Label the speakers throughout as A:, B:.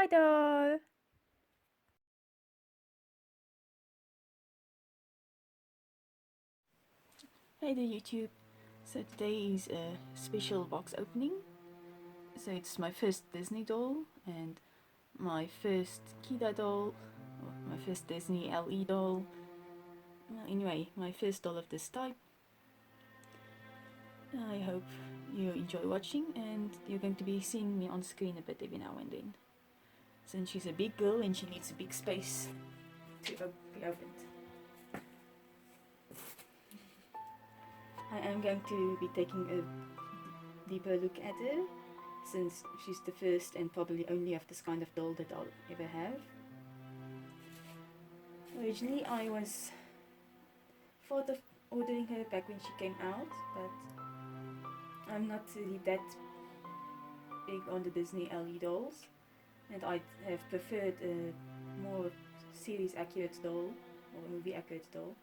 A: LEdoll!
B: Hey there YouTube, so today is a special box opening. So it's my first Disney doll and my first Kida doll, or my first Disney LEdoll. Well, anyway, my first doll of this type. I hope you enjoy watching and you're going to be seeing me on screen a bit every now and then. Since she's a big girl and she needs a big space to be opened. I am going to be taking a deeper look at her, since she's the first and probably only of this kind of doll that I'll ever have. Originally I was thought of ordering her back when she came out, but I'm not really that big on the Disney LE dolls, and I have preferred a more series accurate doll, or movie accurate doll,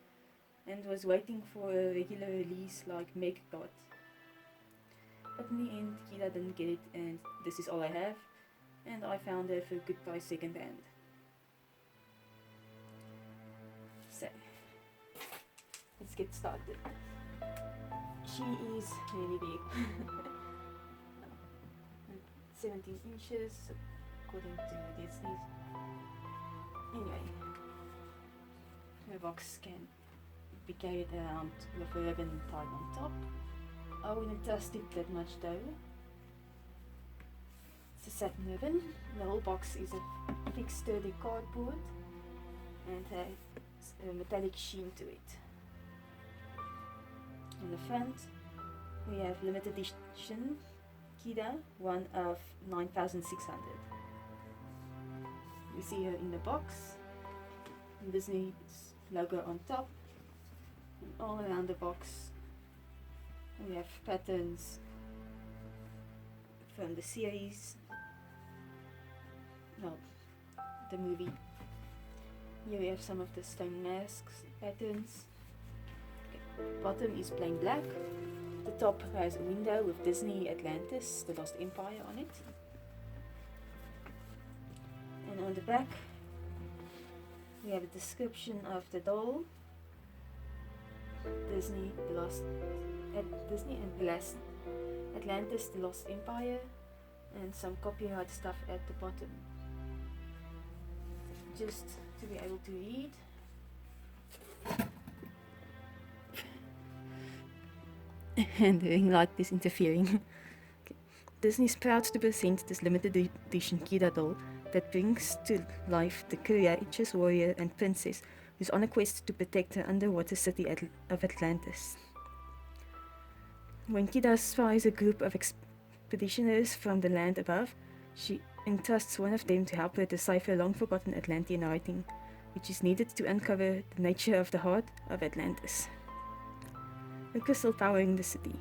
B: and was waiting for a regular release like Meg got. But in the end, Kida didn't get it, and this is all I have, and I found her for a good price second hand. So, let's get started. She is really big. 17 inches according to Disney. Anyway, her box can be carried around with a ribbon tied on top. I wouldn't trust it that much though. It's a satin ribbon. The whole box is a thick sturdy cardboard and has a metallic sheen to it. In the front we have limited edition Kida, one of 9,600. You see her in the box, Disney's logo on top, and all around the box we have patterns from the series, well, the movie. Here we have some of the stone masks patterns. Bottom is plain black. The top has a window with Disney Atlantis, the Lost Empire on it. And on the back we have a description of the doll, Disney and Atlantis, the Lost Empire, and some copyright stuff at the bottom, just to be able to read. And the ring light is interfering. Okay. Disney is proud to present this limited edition Kida doll that brings to life the courageous warrior and princess who's on a quest to protect the underwater city of Atlantis. When Kida spies a group of expeditioners from the land above, she entrusts one of them to help her decipher long-forgotten Atlantean writing, which is needed to uncover the nature of the heart of Atlantis. A crystal powering the city.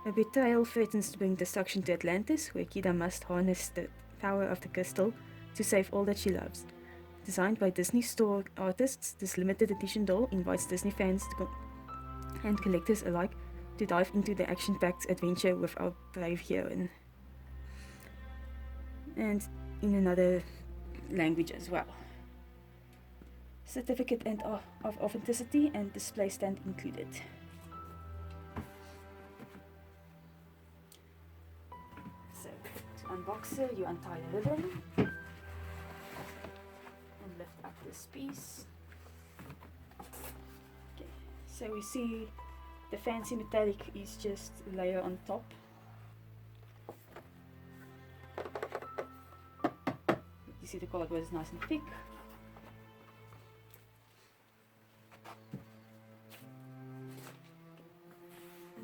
B: A betrayal threatens to bring destruction to Atlantis, where Kida must harness the power of the crystal to save all that she loves. Designed by Disney store artists, this limited edition doll invites Disney fans and collectors alike to dive into the action-packed adventure with our brave heroine. And in another language as well. Certificate of authenticity and display stand included. So, to unbox her, you untie the ribbon and lift up this piece. Okay, so we see the fancy metallic is just a layer on top. You see the cardboard is nice and thick.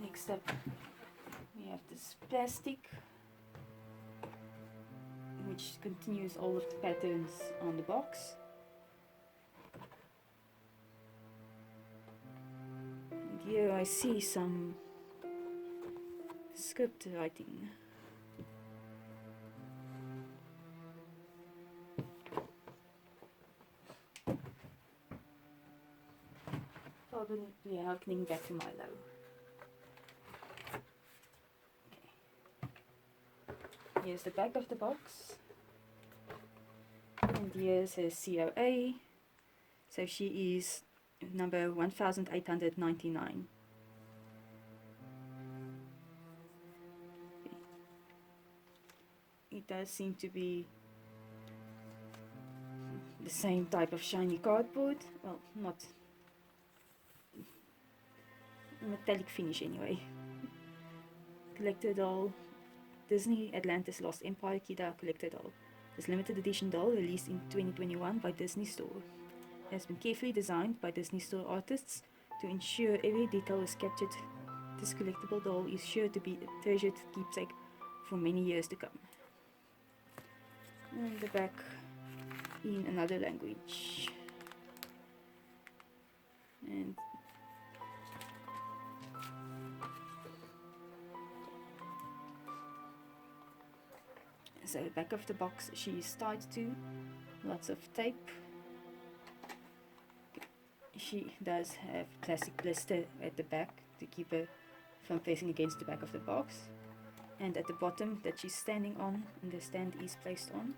B: Next up we have this plastic, which continues all of the patterns on the box. And here I see some script writing. Probably harkening back to Milo. Okay. Here's the back of the box. And here's her COA. So she is number 1899. It does seem to be the same type of shiny cardboard. Well, not metallic finish anyway. Collector doll. Disney Atlantis Lost Empire Kida collector doll. This limited edition doll, released in 2021 by Disney Store, has been carefully designed by Disney Store artists to ensure every detail is captured. This collectible doll is sure to be a treasured keepsake for many years to come. And the back in another language. And so back of the box she is tied to, lots of tape. She does have plastic blister at the back to keep her from pressing against the back of the box, and at the bottom that she's standing on, and the stand is placed on,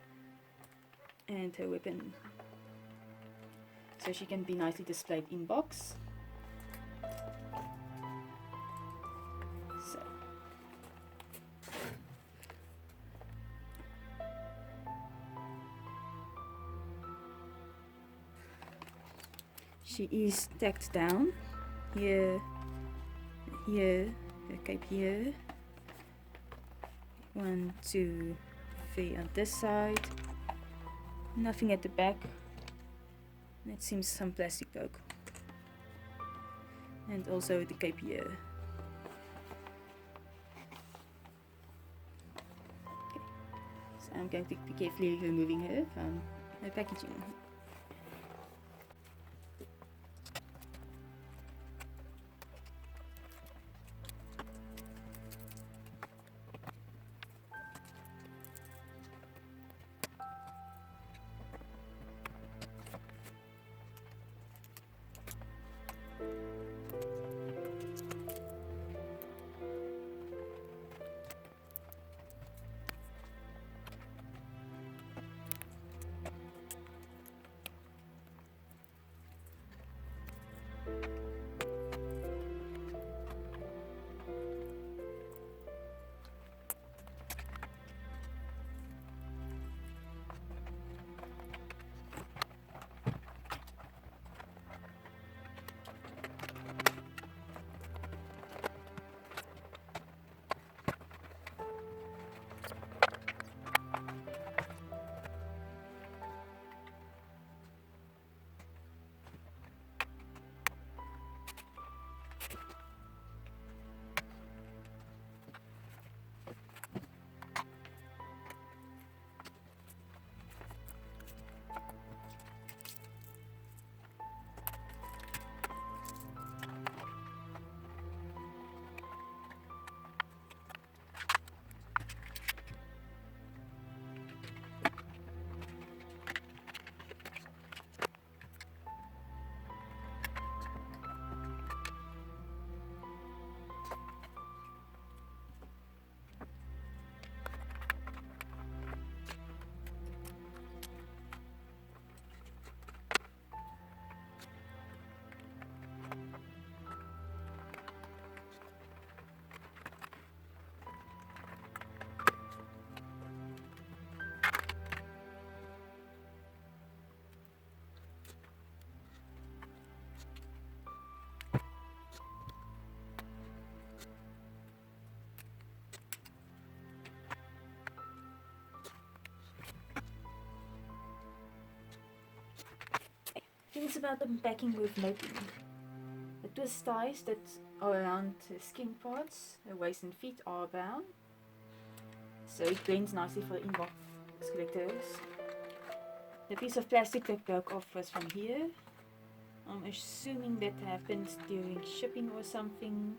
B: and her weapon, so she can be nicely displayed in box. So she is tacked down here, here, her cape here, 1, 2, 3 on this side, nothing at the back. It seems some plastic broke, and also the cape here. Okay. So I'm going to be carefully removing her from her packaging. Things about the packing worth noting. The twist ties that are around the skin parts, the waist and feet, are bound, so it blends nicely for inbox collectors. The piece of plastic that broke off was from here. I'm assuming that happens during shipping or something,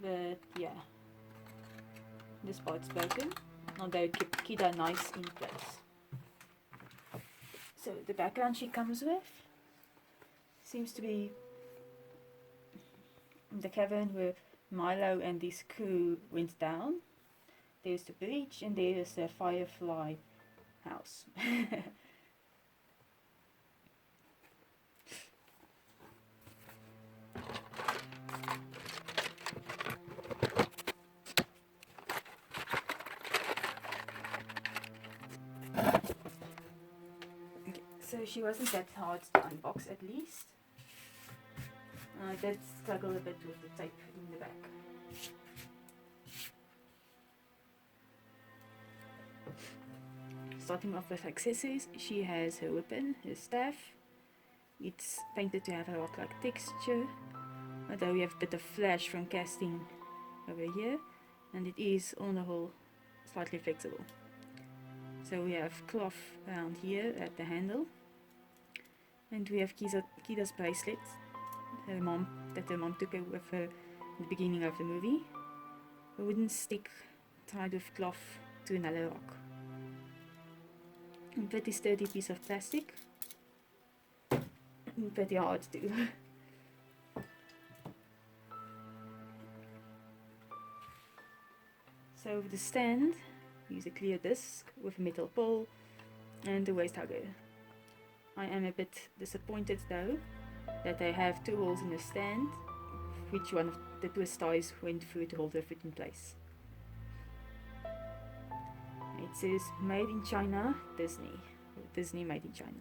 B: but yeah, this part's broken, although it kept Kida nice in place. So the background she comes with seems to be the cavern where Milo and his crew went down. There's the bridge, and there's the firefly house. Okay, so she wasn't that hard to unbox, at least. I did struggle a bit with the tape in the back. Starting off with accessories, she has her weapon, her staff. It's painted to have a rock-like texture, although we have a bit of flash from casting over here, and it is on the whole slightly flexible. So we have cloth around here at the handle, and we have Kida's bracelet that her mom took with her in the beginning of the movie. A wooden stick tied with cloth to another rock. A pretty sturdy piece of plastic. And pretty hard too. So the stand, use a clear disc with a metal pole and a waist hugger. I am a bit disappointed though that I have two holes in the stand, which one of the twist ties went through to hold her foot in place. It says made in China, Disney. Disney made in China.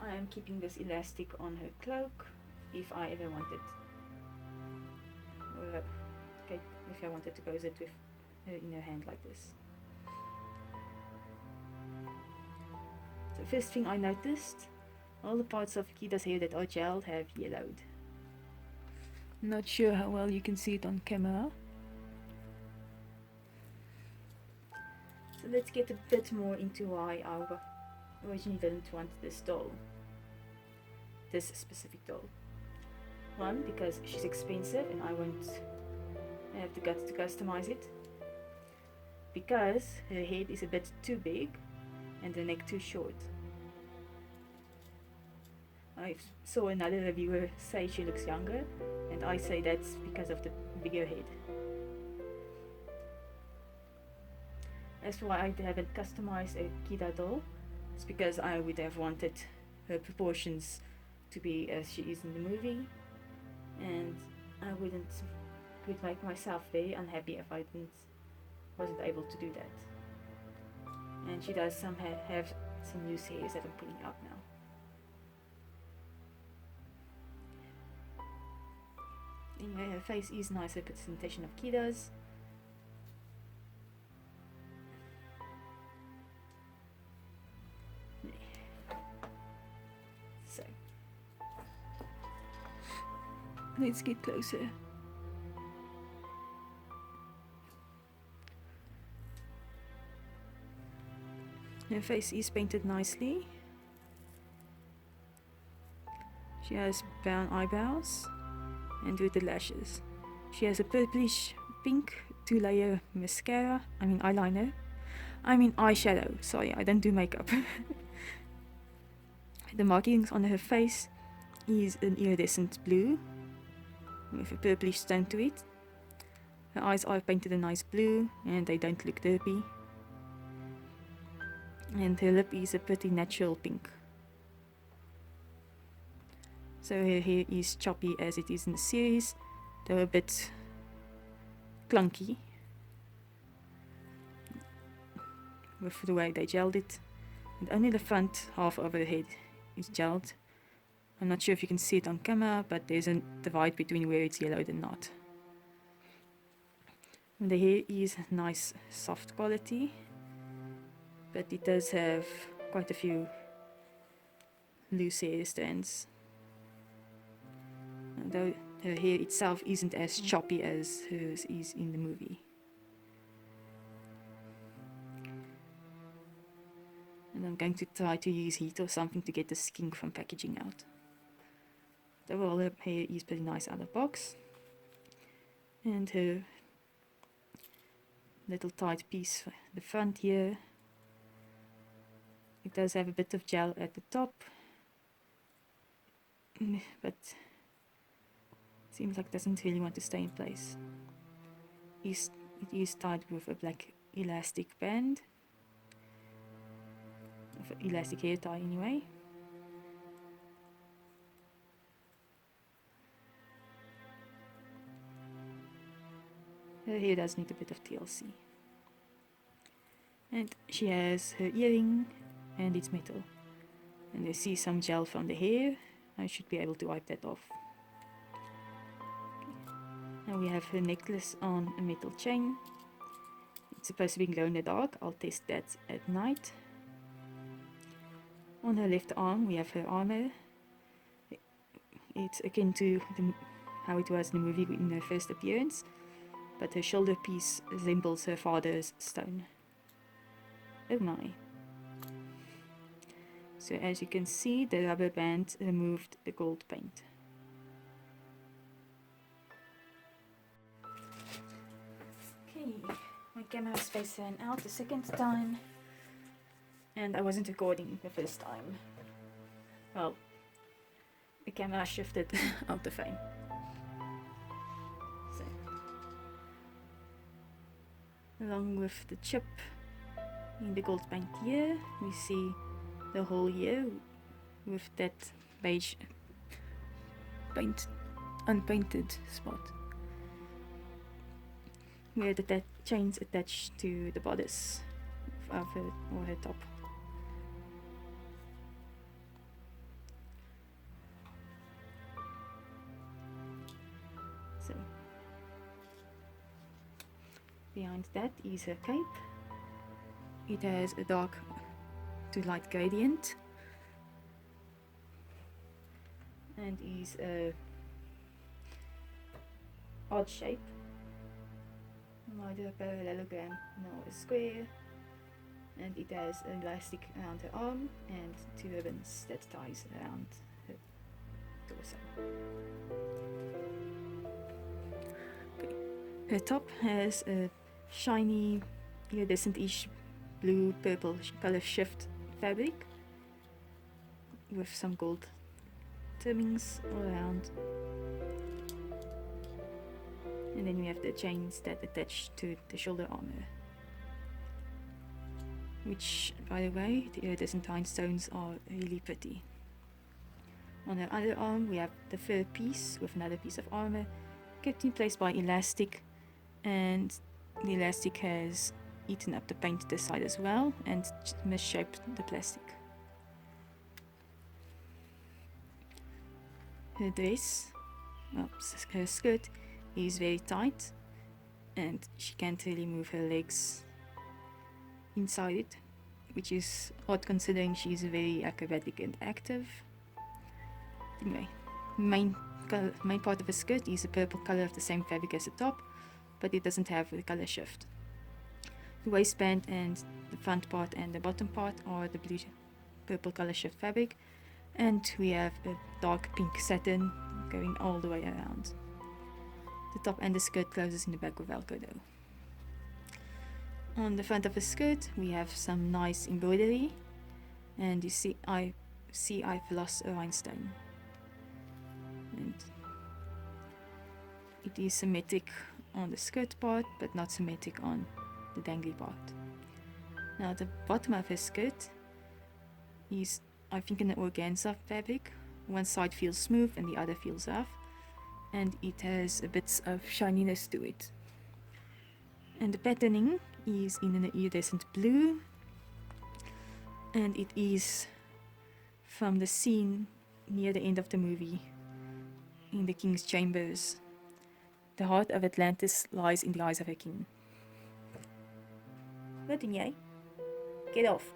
B: I am keeping this elastic on her cloak if I ever wanted, if I wanted to pose it with her in her hand like this. So first thing I noticed, all the parts of Kida's hair that are gelled have yellowed. Not sure how well you can see it on camera. So let's get a bit more into why I originally didn't want this doll. This specific doll. One, because she's expensive and I won't have the guts to customize it. Because her head is a bit too big and the neck too short. I saw another reviewer say she looks younger, and I say that's because of the bigger head. As for why I haven't customized a Kida doll, it's because I would have wanted her proportions to be as she is in the movie, and I would make myself very unhappy if I wasn't able to do that. And she does have some loose hairs that I'm pulling out now. Anyway, her face is a nice representation of Kida's. So, let's get closer. Her face is painted nicely. She has brown eyebrows and with the lashes. She has a purplish pink 2-layer eyeliner. Eyeshadow. Sorry, I don't do makeup. The markings on her face is an iridescent blue with a purplish tone to it. Her eyes are painted a nice blue and they don't look derpy. And her lip is a pretty natural pink. So her hair is choppy as it is in the series, though a bit clunky with the way they gelled it. And only the front half of her head is gelled. I'm not sure if you can see it on camera, but there's a divide between where it's yellowed and not. And the hair is nice, soft quality, but it does have quite a few loose hair strands. Though her hair itself isn't as choppy as hers is in the movie. And I'm going to try to use heat or something to get the skink from packaging out. Overall, her hair is pretty nice out of the box. And her little tight piece for the front here. It does have a bit of gel at the top, but seems like it doesn't really want to stay in place. It is tied with a black elastic band, of elastic hair tie anyway. Her hair does need a bit of TLC. And she has her earring, and it's metal. And I see some gel from the hair. I should be able to wipe that off. Now we have her necklace on a metal chain. It's supposed to be glow in the dark. I'll test that at night. On her left arm we have her armor. It's akin to how it was in the movie in her first appearance, but her shoulder piece resembles her father's stone. Oh my. So as you can see, the rubber band removed the gold paint. Okay, my camera was facing out the second time, and I wasn't recording the first time. Well, the camera shifted out the frame. So, along with the chip in the gold paint here, we see the hole here with that beige paint, unpainted spot, where the chains attached to the bodice of her or her top. So behind that is her cape. It has a dark to light gradient and is a odd shape, neither a parallelogram nor a square, and it has an elastic around her arm and two ribbons that ties around her torso. Okay. Her top has a shiny iridescent-ish blue purple color shift fabric with some gold trimmings all around, and then we have the chains that attach to the shoulder armor, which, by the way, the iridescent rhinestones are really pretty. On her other arm we have the fur piece with another piece of armor kept in place by elastic, and the elastic has eaten up the paint this side as well and misshaped the plastic. Her dress, well, her skirt is very tight and she can't really move her legs inside it, which is odd considering she's very acrobatic and active. Anyway, main part of the skirt is a purple color of the same fabric as the top, but it doesn't have the color shift. The waistband and the front part and the bottom part are the blue purple color shift fabric, and we have a dark pink satin going all the way around. The top and the skirt closes in the back with Velcro though. On the front of the skirt we have some nice embroidery, and you see I've lost a rhinestone, and it is symmetric on the skirt part but not symmetric on the dangly part. Now the bottom of her skirt is, I think, an organza fabric. One side feels smooth and the other feels rough, and it has a bit of shininess to it. And the patterning is in an iridescent blue, and it is from the scene near the end of the movie in the king's chambers. The heart of Atlantis lies in the eyes of a king. Wat doen jy? Get off.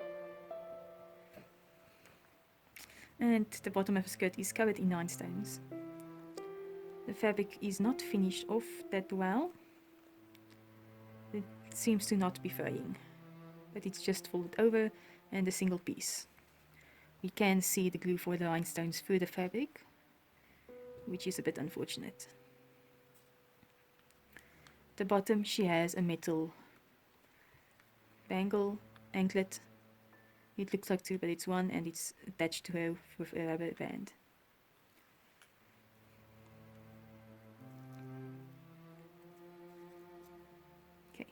B: And the bottom of the skirt is covered in rhinestones. The fabric is not finished off that well. It seems to not be fraying, but it's just folded over and a single piece. We can see the glue for the rhinestones through the fabric, which is a bit unfortunate. The bottom, she has a metal bangle, anklet, It looks like two, but it's one, and it's attached to her with a rubber band. Okay.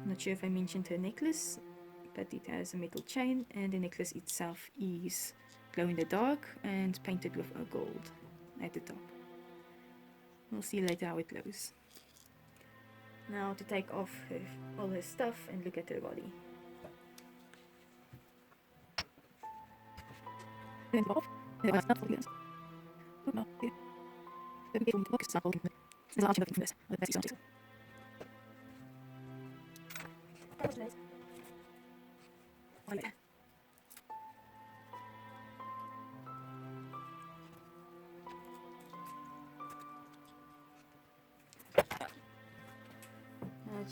B: I'm not sure if I mentioned her necklace, but it has a metal chain, and the necklace itself is glow in the dark and painted with a gold at the top. We'll see later how it glows. Now to take off all her stuff and look at her body.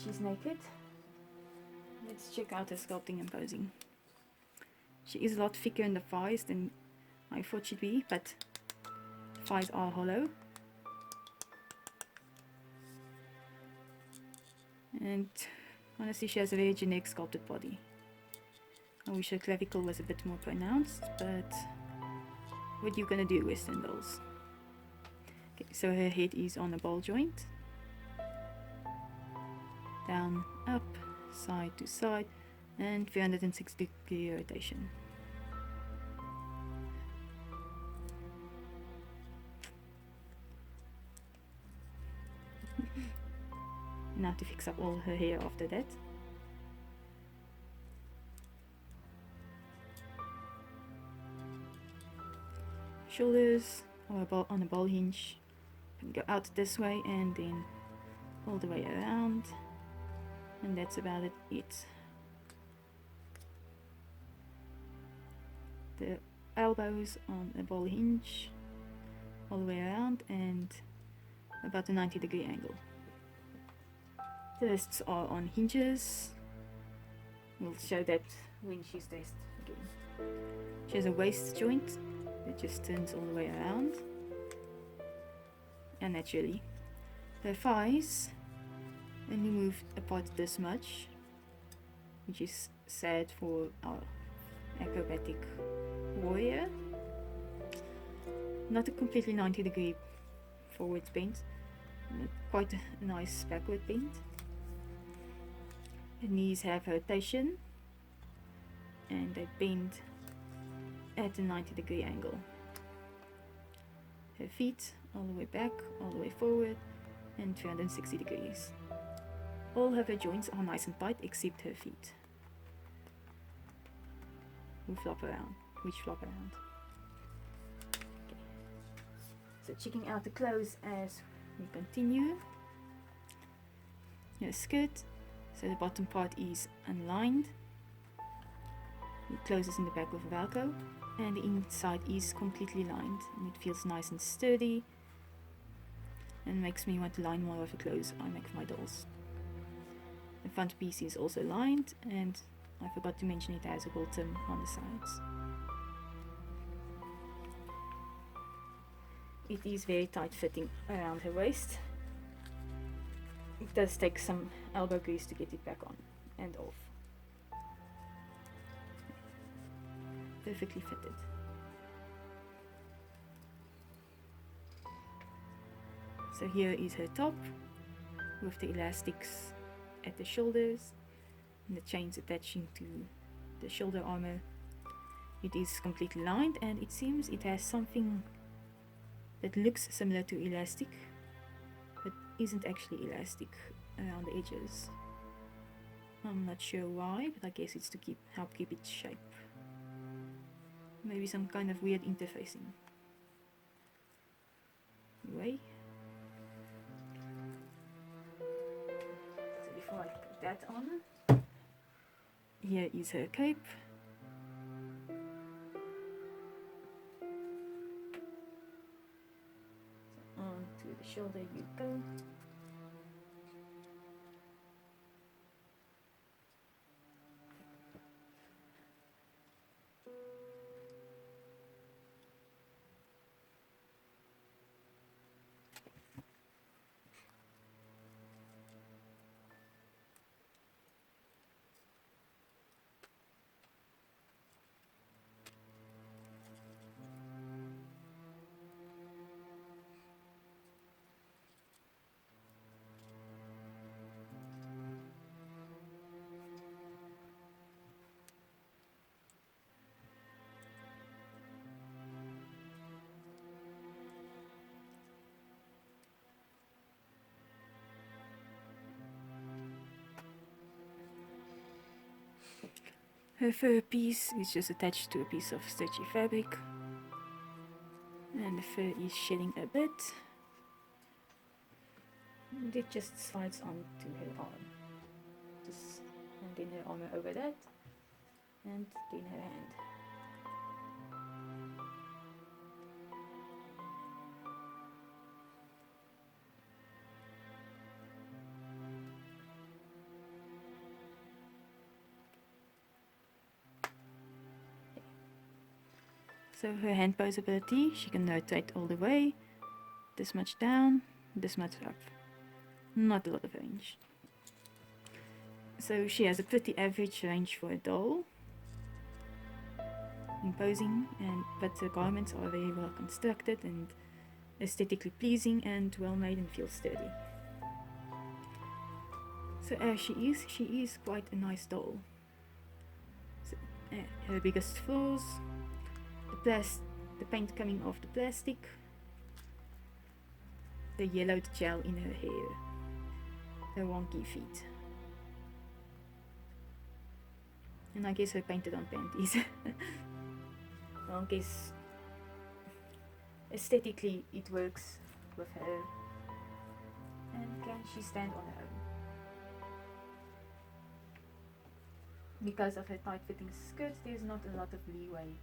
B: She's naked. Let's check out her sculpting and posing. She is a lot thicker in the thighs than I thought she'd be, but the thighs are hollow. And honestly, she has a very generic sculpted body. I wish her clavicle was a bit more pronounced, but what are you gonna do, Western dolls? Okay, so her head is on a ball joint. Down, up, side to side, and 360-degree rotation. Now to fix up all her hair after that. Shoulders are on a ball hinge. You can go out this way and then all the way around. And that's about it. The elbows on a ball hinge all the way around and about a 90-degree angle. The wrists are on hinges. We'll show that when she's dressed again. She has a waist joint that just turns all the way around. And naturally, her thighs only move apart this much, which is sad for our acrobatic warrior. Not a completely 90-degree forward bend, quite a nice backward bend. Her knees have rotation and they bend at a 90-degree angle. Her feet all the way back, all the way forward, and 360 degrees. All of her joints are nice and tight except her feet, which flop around. Okay. So checking out the clothes as we continue. Her skirt, so the bottom part is unlined. It closes in the back with Velcro, and the inside is completely lined, and it feels nice and sturdy and makes me want to line more of the clothes I make for my dolls. The front piece is also lined, and I forgot to mention it has a gold trim on the sides. It is very tight fitting around her waist. It does take some elbow grease to get it back on and off. Perfectly fitted. So here is her top with the elastics at the shoulders and the chains attaching to the shoulder armor. It is completely lined, and it seems it has something that looks similar to elastic but isn't actually elastic around the edges. I'm not sure why, but I guess it's to help keep its shape. Maybe some kind of weird interfacing. Anyway, so before I put that on, here is her cape. So on to the shoulder you go. Her fur piece is just attached to a piece of stretchy fabric, and the fur is shedding a bit. And it just slides onto her arm. And then her arm over that, and then her hand. So her hand posability, she can rotate all the way, this much down, this much up. Not a lot of range. So she has a pretty average range for a doll. Imposing, but the garments are very well constructed and aesthetically pleasing and well made and feel sturdy. So as she is quite a nice doll. So, her biggest flaws, the paint coming off the plastic, the yellowed gel in her hair, her wonky feet, and I guess her painted on panties. Well, I guess aesthetically it works with her. And can she stand on her own? Because of her tight fitting skirts, there's not a lot of leeway.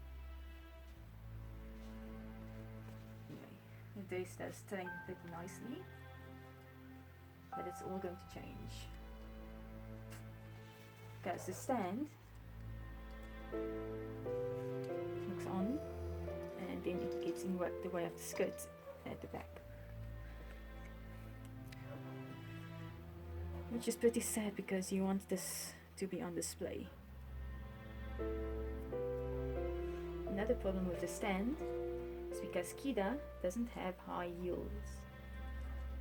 B: The dress does train pretty nicely, but it's all going to change. Because the stand hooks on, and then it gets in the way of the skirt at the back. Which is pretty sad because you want this to be on display. Another problem with the stand is because Kida doesn't have high heels.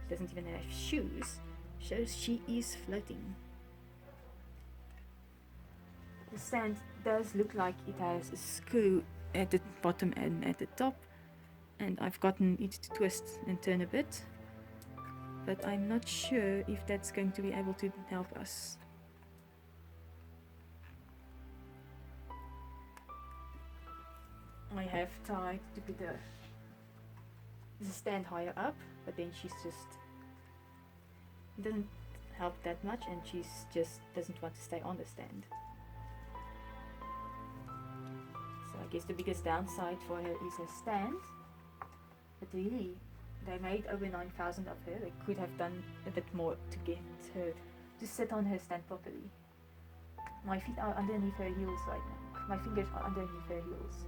B: She doesn't even have shoes, so she is floating. The stand does look like it has a screw at the bottom and at the top, and I've gotten it to twist and turn a bit, but I'm not sure if that's going to be able to help us. I have tried to put the stand higher up, but then it doesn't help that much, and she just doesn't want to stay on the stand. So I guess the biggest downside for her is her stand, but really they made over 9,000 of her. They could have done a bit more to get her to sit on her stand properly. My feet are underneath her heels right now. My fingers are underneath her heels.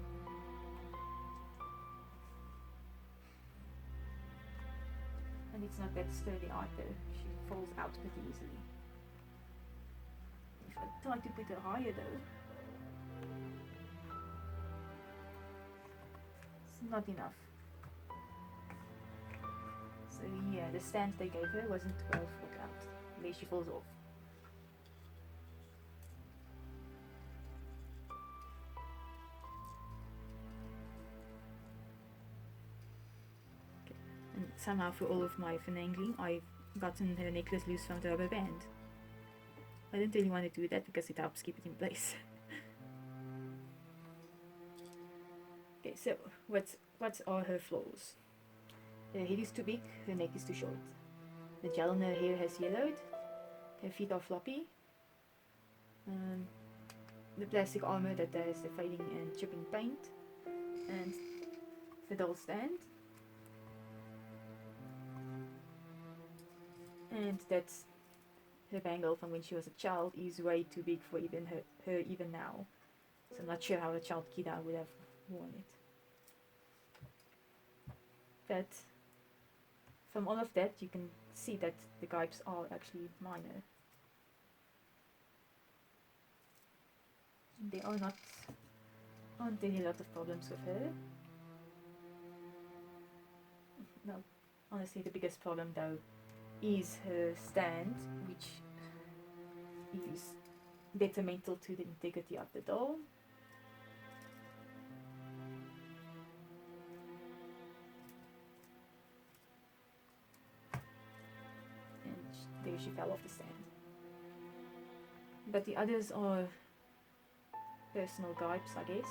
B: And it's not that sturdy either. She falls out pretty easily. If I try to put her higher though, it's not enough. So yeah, the stand they gave her wasn't well thought out. There she falls off. And somehow for all of my finagling, I've gotten her necklace loose from the rubber band. I didn't really want to do that because it helps keep it in place. Okay, so what are her flaws? Her head is too big, her neck is too short. The gel in her hair has yellowed, her feet are floppy. The plastic armor that has the fading and chipping paint, and the doll stand. And that her bangle from when she was a child is way too big for even her even now. So I'm not sure how a child Kida would have worn it. But from all of that you can see that the gripes are actually minor. There aren't really a lot of problems with her. No, honestly the biggest problem though is her stand, which is detrimental to the integrity of the doll. And there she fell off the stand. But the others are personal gripes, I guess.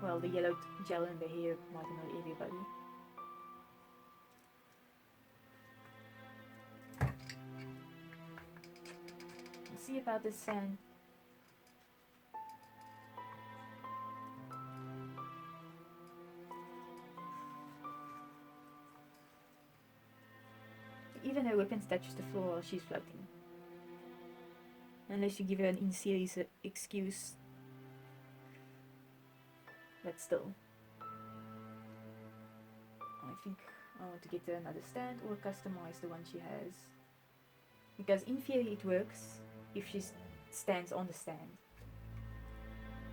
B: Well, the yellow gel in the hair might annoy everybody. Let's see about this sand. Even her weapons touches the floor while she's floating. Unless you give her an in-series excuse. But still. I think I want to get her another stand or customize the one she has. Because in theory it works if she stands on the stand.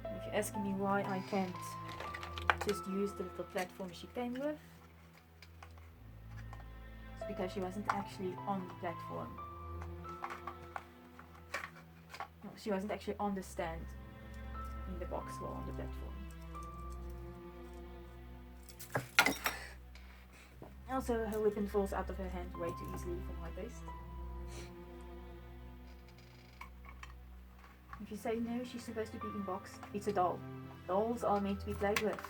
B: If you're asking me why I can't just use the little platform she came with, it's because she wasn't actually on the platform. No, she wasn't actually on the stand in the box or on the platform. Also, her weapon falls out of her hand way too easily for my taste. If you say no, she's supposed to be in box, it's a doll. Dolls are meant to be played with.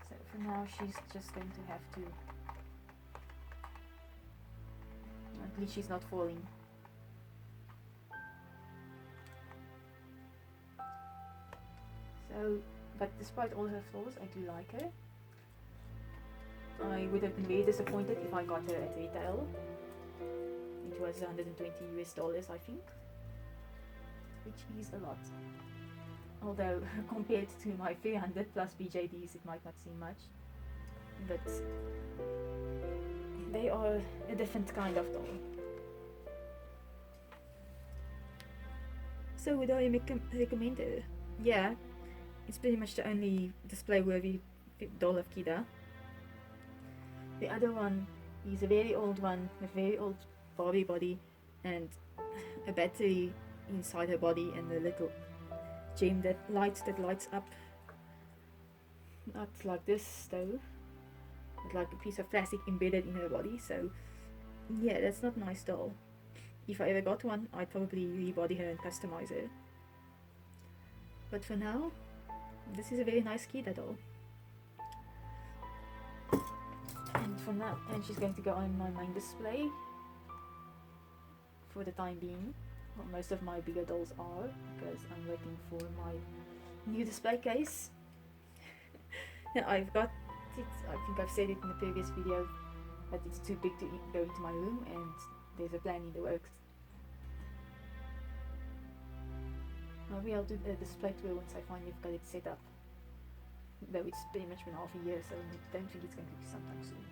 B: So for now, she's just going to have to... At least she's not falling. So, but despite all her flaws, I do like her. I would have been very disappointed if I got her at retail. It was $120 I think, which is a lot. Although compared to my 300 plus BJDs, it might not seem much, but they are a different kind of doll. So would I recommend her? Yeah, it's pretty much the only display-worthy doll of Kida. The other one is a very old one, a very old Barbie body and a battery inside her body and a little gem that lights up. Not like this though, but like a piece of plastic embedded in her body. So yeah, that's not a nice doll. If I ever got one, I'd probably rebody her and customize her. But for now, this is a very nice Kida doll. And from that, and she's going to go on my main display for the time being. Well, most of my bigger dolls are, because I'm waiting for my new display case. Now I've got it, I think I've said it in the previous video, that it's too big to go into my room, and there's a plan in the works. Maybe I'll do a display tour once I finally got it set up. Though it's pretty much been half a year, so I don't think it's going to be sometime soon.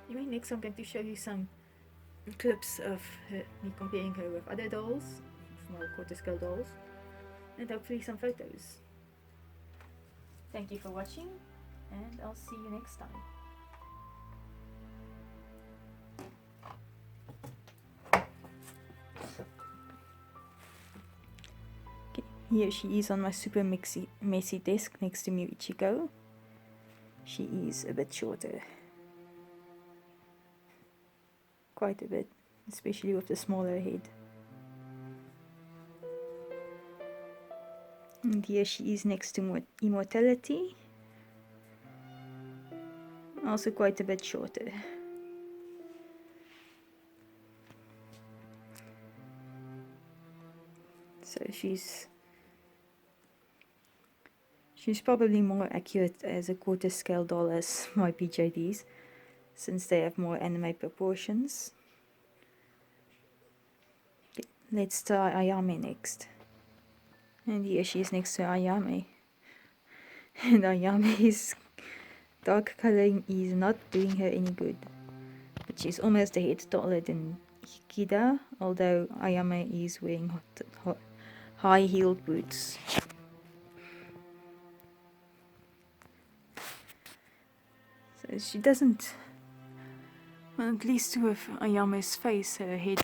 B: Anyway, next I'm going to show you some clips of me comparing her with other dolls, small quarter scale dolls, and hopefully some photos. Thank you for watching, and I'll see you next time. Here she is on my super messy desk next to me, Ichiko. She is a bit shorter. Quite a bit, especially with the smaller head. And here she is next to Immortality. Also quite a bit shorter. So she's probably more accurate as a quarter scale doll as my BJDs, since they have more anime proportions. Okay, let's try Ayame next. And here she is next to Ayame. And Ayame's dark coloring is not doing her any good. But she's almost a head taller than Kida, although Ayame is wearing high-heeled boots. So she doesn't, well, at least with Ayame's face, her head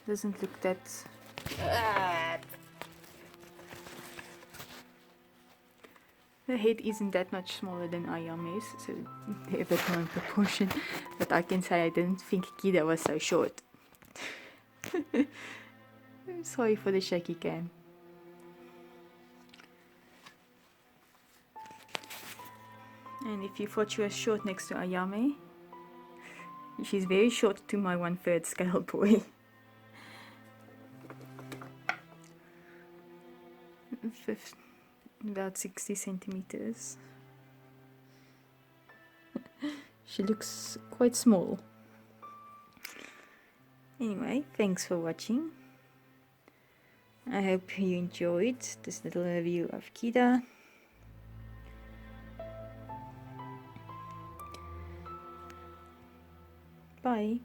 B: doesn't look that
A: The head isn't that much smaller than Ayame's, so they're a bit more in proportion. But I can say I didn't think Kida was so short. I'm sorry for the shaky cam. And if you thought she was short next to Ayame, she's very short to my 1/3 scale boy. About 60 centimeters. She looks quite small. Anyway, thanks for watching. I hope you enjoyed this little review of Kida. Bye.